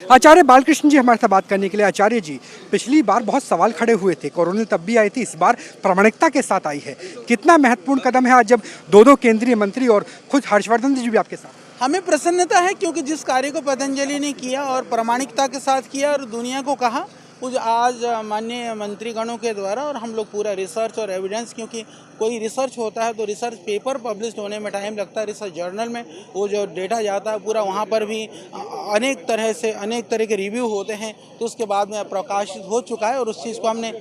आचार्य बालकृष्ण जी हमारे साथ बात करने के लिए। आचार्य जी, पिछली बार बहुत सवाल खड़े हुए थे, कोरोना तब भी आई थी, इस बार प्रामाणिकता के साथ आई है। कितना महत्वपूर्ण कदम है आज जब दो केंद्रीय मंत्री और खुद हर्षवर्धन जी भी आपके साथ। हमें प्रसन्नता है क्योंकि जिस कार्य को पतंजलि ने किया और प्रामाणिकता के साथ किया और दुनिया को कहा, उस आज माननीय मंत्रीगणों के द्वारा और हम लोग पूरा रिसर्च और एविडेंस, क्योंकि कोई रिसर्च होता है तो रिसर्च पेपर पब्लिश होने में टाइम लगता है, रिसर्च जर्नल में वो जो डेटा जाता है पूरा, वहाँ पर भी अनेक तरह के रिव्यू होते हैं, तो उसके बाद में प्रकाशित हो चुका है और उस चीज़ को हमने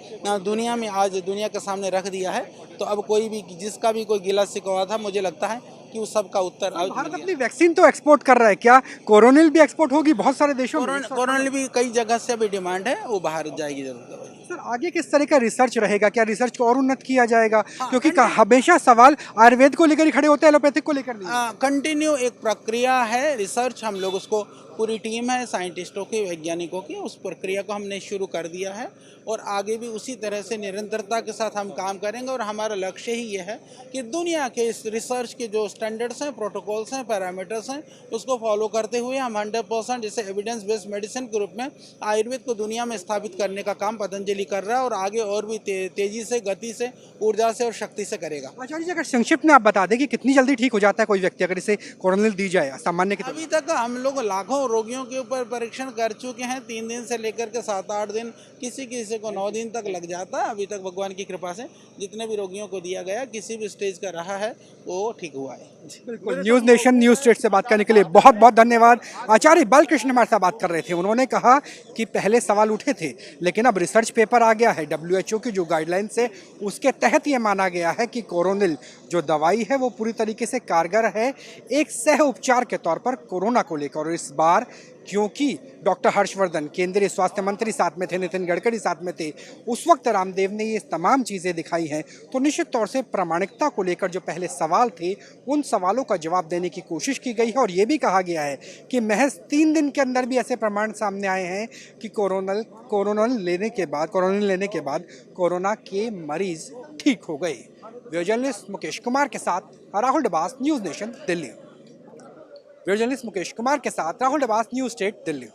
दुनिया में आज दुनिया के सामने रख दिया है। तो अब कोई भी जिसका भी कोई गिला शिकवा था, मुझे लगता है कि उस सब का उत्तर आज भारत अपनी वैक्सीन तो एक्सपोर्ट कर रहा है, क्या कोरोनिल भी एक्सपोर्ट होगी बहुत सारे देशों में? कोरोना भी कई जगह से अभी डिमांड है, वो बाहर जाएगी जरूर। सर, आगे किस तरह का रिसर्च रहेगा? क्या रिसर्च को और उन्नत किया जाएगा? हाँ, क्योंकि हमेशा सवाल आयुर्वेद को लेकर ही खड़े होते हैं, एलोपैथिक को लेकर नहीं। कंटिन्यू एक प्रक्रिया है रिसर्च, हम लोग उसको पूरी टीम है साइंटिस्टों की, वैज्ञानिकों की, उस प्रक्रिया को हमने शुरू कर दिया है और आगे भी उसी तरह से निरंतरता के साथ हम काम करेंगे। और हमारा लक्ष्य ही ये है कि दुनिया के इस रिसर्च के जो स्टैंडर्ड्स हैं, प्रोटोकॉल्स हैं, पैरामीटर्स हैं, उसको फॉलो करते हुए हम 100% जैसे एविडेंस बेस्ड मेडिसिन के रूप में आयुर्वेद को दुनिया में स्थापित करने का काम पतंजलि कर रहा है और आगे और भी तेजी से, गति से, ऊर्जा से और शक्ति से करेगा। आचार्य जी, अगर संक्षिप्त में आप बता दें कि कितनी जल्दी ठीक हो जाता है कोई व्यक्ति अगर इसे कोरोनिल दी जाए सामान्य के? अभी तक हम लोग लाखों रोगियों के ऊपर परीक्षण कर चुके हैं, 3 दिन से लेकर के 7-8 दिन, किसी को 9 दिन तक लग जाता है। अभी तक भगवान की कृपा से जितने भी रोगियों को दिया गया, किसी भी स्टेज का रहा है, वो ठीक हुआ है। बिल्कुल। न्यूज़ नेशन न्यूज़ स्टेट से बात करने के लिए बहुत बहुत धन्यवाद। आचार्य बालकृष्ण हमारे साथ बात कर रहे थे। उन्होंने कहा कि पहले सवाल उठे थे, लेकिन अब रिसर्च पेपर आ गया है, WHO की जो गाइडलाइंस है उसके तहत ये माना गया है कि कोरोनिल जो दवाई है वो पूरी तरीके से कारगर है एक सह उपचार के तौर पर कोरोना को लेकर। और इस बार क्योंकि डॉक्टर हर्षवर्धन केंद्रीय स्वास्थ्य मंत्री साथ में थे, नितिन गडकरी साथ में थे, उस वक्त रामदेव ने ये तमाम चीज़ें दिखाई हैं, तो निश्चित तौर से प्रामाणिकता को लेकर जो पहले सवाल थे उन सवालों का जवाब देने की कोशिश की गई है। और ये भी कहा गया है कि महज 3 दिन के अंदर भी ऐसे प्रमाण सामने आए हैं कि कोरोना लेने के बाद कोरोना के मरीज ठीक हो गए। वीडियो जर्नलिस्ट मुकेश कुमार के साथ Rahul Dabas, news nation Delhi. Video journalist Mukesh Kumar के साथ राहुल डबास, न्यूज़ स्टेट दिल्ली।